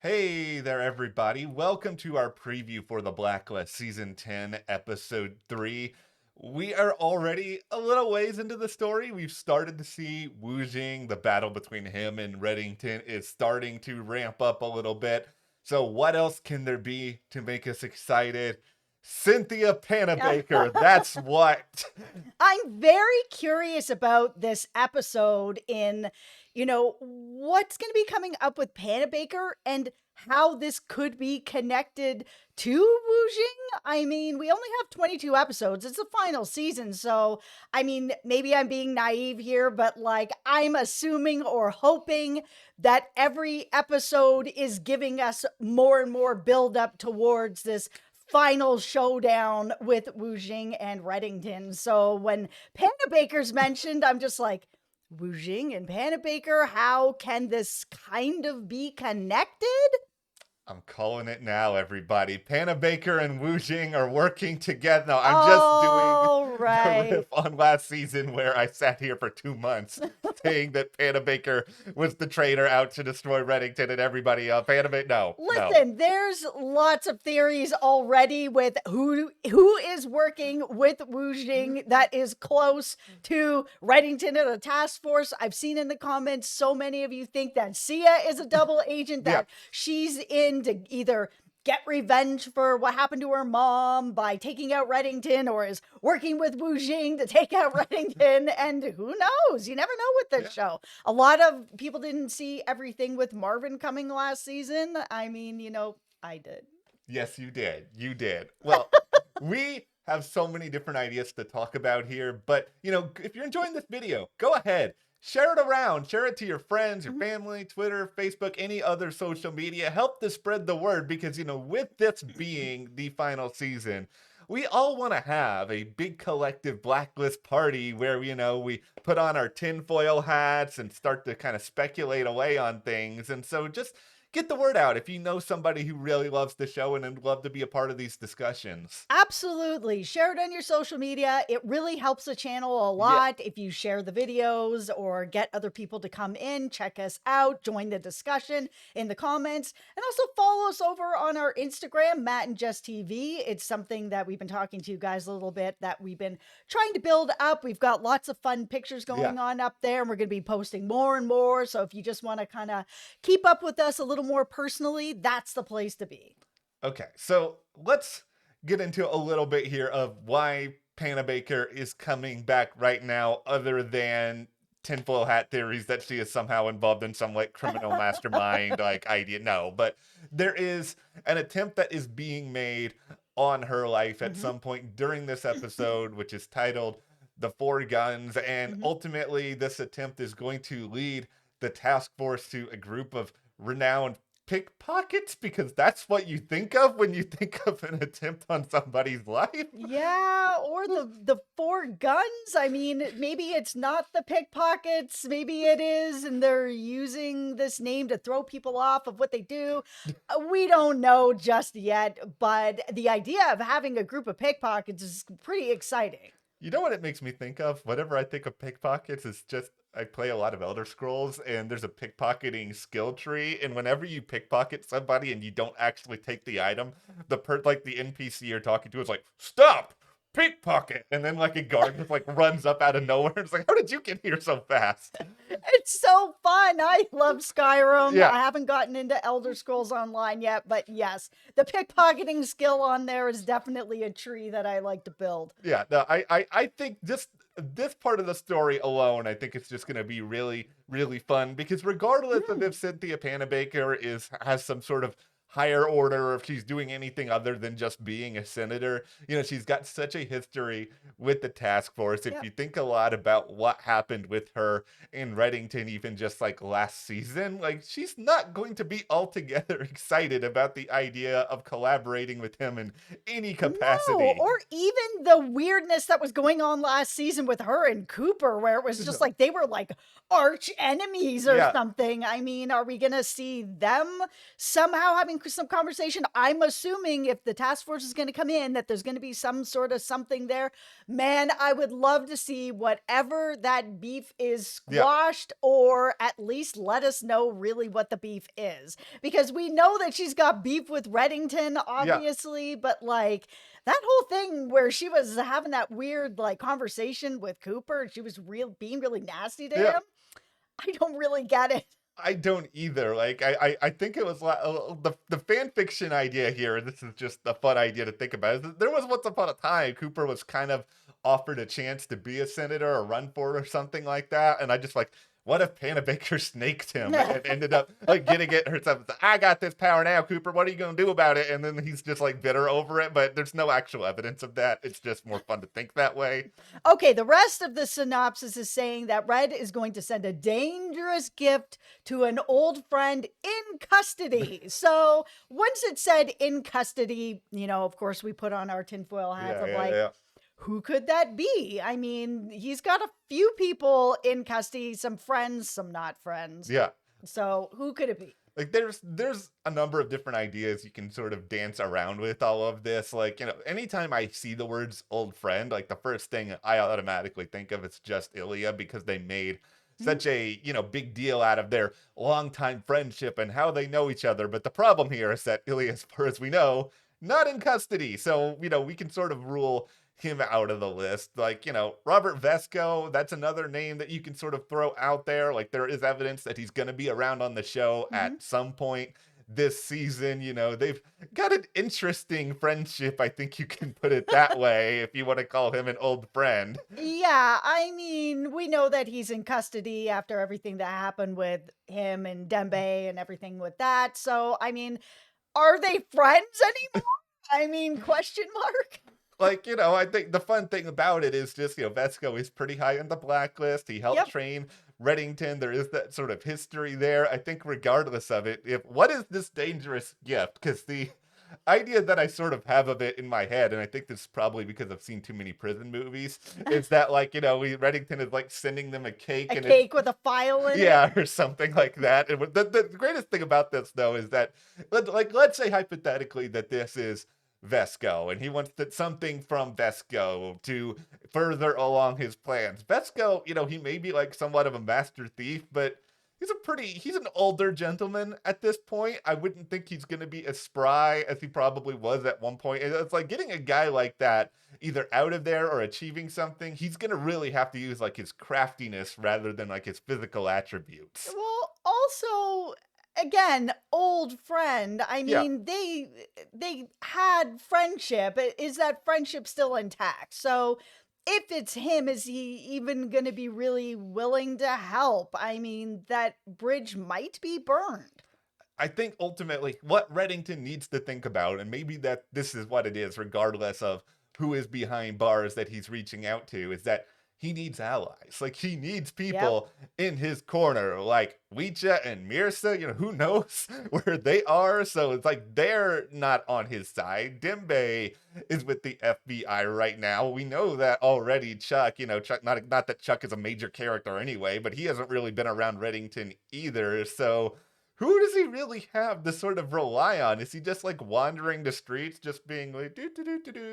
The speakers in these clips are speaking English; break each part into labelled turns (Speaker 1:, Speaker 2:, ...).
Speaker 1: Hey there, everybody. Welcome to our preview for the Blacklist Season 10, Episode 3. We are already a little ways into the story. We've started to see Wujing, the battle between him and Reddington is starting to ramp up a little bit. So what else can there be to make us excited? Cynthia Panabaker, that's what.
Speaker 2: I'm very curious about this episode what's going to be coming up with Panabaker and how this could be connected to Wujing. I mean, we only have 22 episodes. It's the final season. So, I mean, maybe I'm being naive here, but I'm assuming or hoping that every episode is giving us more and more build up towards this final showdown with Wujing and Reddington. So when Panabaker's mentioned, I'm just like, Wujing and Panabaker, how can this kind of be connected?
Speaker 1: I'm calling it now, everybody. Panabaker and Wujing are working together. No, I'm just
Speaker 2: Oh,
Speaker 1: doing the
Speaker 2: right.
Speaker 1: riff on last season where I sat here for 2 months saying that Panabaker was the traitor out to destroy Reddington and everybody else. Panabaker, no.
Speaker 2: Listen, there's lots of theories already with who is working with Wujing that is close to Reddington and the task force. I've seen in the comments so many of you think that Sia is a double agent, that she's in to either get revenge for what happened to her mom by taking out Reddington, or is working with Wujing to take out Reddington. And who knows? You never know with this show. A lot of people didn't see everything with Marvin coming last season. I mean, I did.
Speaker 1: Yes, you did. You did. Well, we have so many different ideas to talk about here, but, if you're enjoying this video, go ahead. Share it around. Share it to your friends, your family, Twitter, Facebook, any other social media. Help to spread the word because, with this being the final season, we all want to have a big collective Blacklist party where, we put on our tinfoil hats and start to kind of speculate away on things. And so just get the word out if you know somebody who really loves the show and would love to be a part of these discussions.
Speaker 2: Absolutely. Share it on your social media. It really helps the channel a lot if you share the videos or get other people to come in, check us out, join the discussion in the comments, and also follow us over on our Instagram, Matt and Jess TV. It's something that we've been talking to you guys a little bit that we've been trying to build up. We've got lots of fun pictures going on up there, and we're going to be posting more and more. So if you just want to kind of keep up with us a little more personally, that's the place to be.
Speaker 1: Okay, so let's get into a little bit here of why Panabaker is coming back right now, other than tinfoil hat theories that she is somehow involved in some criminal mastermind idea. No, but there is an attempt that is being made on her life at some point during this episode, which is titled The Four Guns, and ultimately this attempt is going to lead the task force to a group of renowned pickpockets, because that's what you think of when you think of an attempt on somebody's life.
Speaker 2: Yeah, or the four guns. I mean, maybe it's not the pickpockets, maybe it is, and they're using this name to throw people off of what they do. We don't know just yet, but the idea of having a group of pickpockets is pretty exciting.
Speaker 1: You know what it makes me think of? Whenever I think of pickpockets, it's just I play a lot of Elder Scrolls, and there's a pickpocketing skill tree, and whenever you pickpocket somebody and you don't actually take the item, the NPC you're talking to is like, "Stop! Pickpocket!" And then a guard just runs up out of nowhere. It's like, how did you get here so fast?
Speaker 2: It's so fun. I love Skyrim.
Speaker 1: Yeah.
Speaker 2: I haven't gotten into Elder Scrolls Online yet, but yes, the pickpocketing skill on there is definitely a tree that I like to build.
Speaker 1: Yeah, no, I think this part of the story alone, I think it's just going to be really, really fun, because regardless of if Cynthia Panabaker has some sort of higher order, or if she's doing anything other than just being a senator, she's got such a history with the task force. If you think a lot about what happened with her in Reddington, even just last season, she's not going to be altogether excited about the idea of collaborating with him in any capacity.
Speaker 2: No, or even the weirdness that was going on last season with her and Cooper, where it was just they were arch enemies or something. I mean, are we gonna see them somehow having having some conversation. I'm assuming if the task force is going to come in, that there's going to be some sort of something there. Man, I would love to see whatever that beef is
Speaker 1: Yeah.
Speaker 2: squashed, or at least let us know really what the beef is. Because we know that she's got beef with Reddington, obviously, but like that whole thing where she was having that weird like conversation with Cooper, and she was being really nasty to him. I don't really get it.
Speaker 1: I don't either. Like, I think it was the fan fiction idea here, and this is just a fun idea to think about. There was once upon a time Cooper was kind of offered a chance to be a senator or run for it or something like that, and I just like, what if Panabaker snaked him and ended up like getting it herself? I got this power now, Cooper. What are you gonna do about it? And then he's just like bitter over it, but there's no actual evidence of that. It's just more fun to think that way.
Speaker 2: Okay, the rest of the synopsis is saying that Red is going to send a dangerous gift to an old friend in custody. So once it said in custody, of course we put on our tinfoil hats of like, who could that be? I mean, he's got a few people in custody, some friends, some not friends.
Speaker 1: Yeah.
Speaker 2: So who could it be?
Speaker 1: Like there's a number of different ideas you can sort of dance around with all of this. Like, anytime I see the words old friend, like the first thing I automatically think of is just Ilya, because they made such a, big deal out of their longtime friendship and how they know each other. But the problem here is that Ilya, as far as we know, not in custody. So, we can sort of rule him out of the list. Like, Robert Vesco, that's another name that you can sort of throw out there. Like, there is evidence that he's going to be around on the show at some point this season. They've got an interesting friendship, I think you can put it that way, if you want to call him an old friend.
Speaker 2: Yeah, I mean, we know that he's in custody after everything that happened with him and DEMBE and everything with that. So, I mean, are they friends anymore? I mean, question mark?
Speaker 1: Like, I think the fun thing about it is just, Vesco is pretty high on the blacklist. He helped train Reddington. There is that sort of history there. I think regardless of it, what is this dangerous gift? Because the idea that I sort of have of it in my head, and I think this is probably because I've seen too many prison movies, is that like, Reddington is like sending them a cake.
Speaker 2: A cake with a file in it?
Speaker 1: Yeah, or something like that. And the greatest thing about this, though, is that, let's say hypothetically that this is Vesco, and he wants something from Vesco to further along his plans. Vesco, he may be like somewhat of a master thief, but he's an older gentleman at this point. I wouldn't think he's going to be as spry as he probably was at one point. And it's like getting a guy like that either out of there or achieving something, he's going to really have to use like his craftiness rather than like his physical attributes.
Speaker 2: Well, also, again, old friend. I mean, they had friendship. Is that friendship still intact? So if it's him, is he even going to be really willing to help? I mean, that bridge might be burned.
Speaker 1: I think ultimately what Reddington needs to think about, and maybe that this is what it is, regardless of who is behind bars that he's reaching out to, is that he needs allies. Like, he needs people in his corner, like Wujing and Mirsa. Who knows where they are? So it's like they're not on his side. DEMBE is with the FBI right now. We know that already. Chuck, Chuck, not that Chuck is a major character anyway, but he hasn't really been around Reddington either. So who does he really have to sort of rely on? Is he just like wandering the streets, just being like,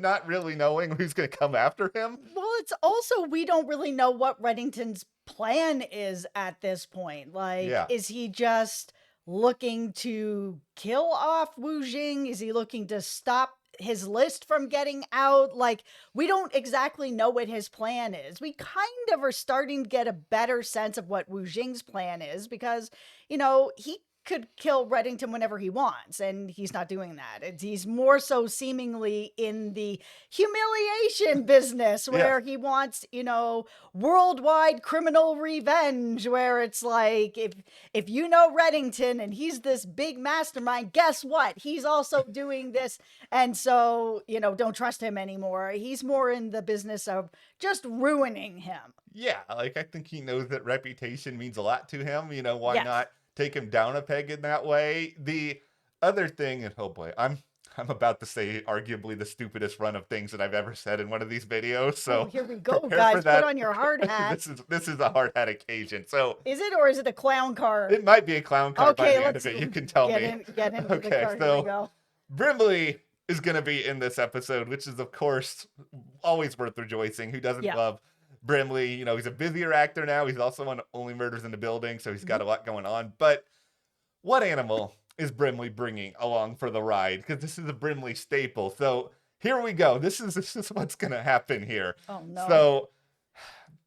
Speaker 1: not really knowing who's going to come after him?
Speaker 2: Well, it's also, we don't really know what Reddington's plan is at this point. Like, is he just looking to kill off Wujing? Is he looking to stop his list from getting out? Like, we don't exactly know what his plan is. We kind of are starting to get a better sense of what Wujing's plan is, because, he could kill Reddington whenever he wants, and he's not doing that. He's more so seemingly in the humiliation business, where he wants, worldwide criminal revenge, where it's like, if you know Reddington and he's this big mastermind, guess what? He's also doing this, and so, don't trust him anymore. He's more in the business of just ruining him.
Speaker 1: Yeah, like, I think he knows that reputation means a lot to him. Why not take him down a peg in that way? The other thing, and oh boy, I'm I'm about to say arguably the stupidest run of things that I've ever said in one of these videos. So
Speaker 2: here we go,
Speaker 1: prepare
Speaker 2: guys.
Speaker 1: for that.
Speaker 2: Put on your hard hat.
Speaker 1: This is a hard hat occasion. So
Speaker 2: is it, or is it a clown car?
Speaker 1: it might be a clown car by
Speaker 2: Okay,
Speaker 1: the end of it. You can tell me.
Speaker 2: Get into the
Speaker 1: Okay,
Speaker 2: car. Here we
Speaker 1: so
Speaker 2: go.
Speaker 1: Brimley is going to be in this episode, which is, of course, always worth rejoicing. Who doesn't love Brimley? You know, he's a busier actor now. He's also on Only Murders in the Building, so he's got a lot going on. But what animal is Brimley bringing along for the ride? Because this is a Brimley staple. So here we go. This is what's going to happen here.
Speaker 2: Oh, no.
Speaker 1: So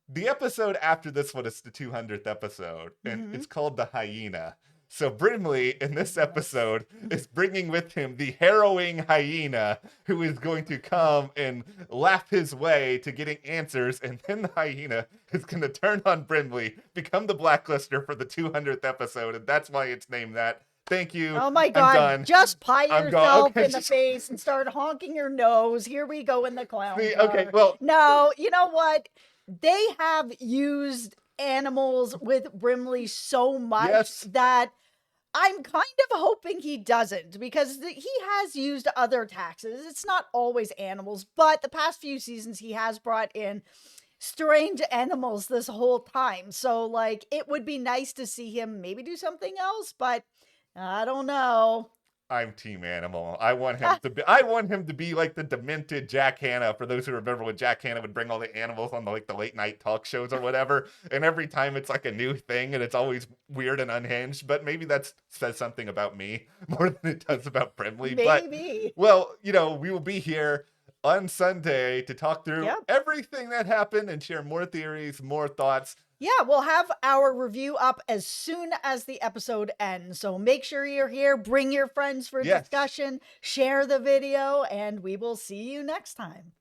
Speaker 1: the episode after this one is the 200th episode, and it's called The Hyena. So Brimley, in this episode, is bringing with him the harrowing hyena, who is going to come and laugh his way to getting answers, and then the hyena is going to turn on Brimley, become the Blacklister for the 200th episode, and that's why it's named that. Thank you.
Speaker 2: Oh my God.
Speaker 1: I'm done.
Speaker 2: Just pie yourself
Speaker 1: Okay,
Speaker 2: in the face and start honking your nose. Here we go in the clown car.
Speaker 1: Okay, well.
Speaker 2: No, you know what? They have used animals with Brimley so much that I'm kind of hoping he doesn't, because he has used other taxes. It's not always animals, but the past few seasons he has brought in strange animals this whole time. So, like, it would be nice to see him maybe do something else, but I don't know.
Speaker 1: I'm team animal. I want him to be like the demented Jack Hanna. For those who remember when Jack Hanna would bring all the animals on the late night talk shows or whatever, and every time it's like a new thing and it's always weird and unhinged. But maybe that says something about me more than it does about Brimley.
Speaker 2: Maybe.
Speaker 1: But well, you know, we will be here on Sunday to talk through everything that happened and share more theories, more thoughts.
Speaker 2: Yeah, we'll have our review up as soon as the episode ends. So make sure you're here. Bring your friends for discussion. Share the video, and we will see you next time.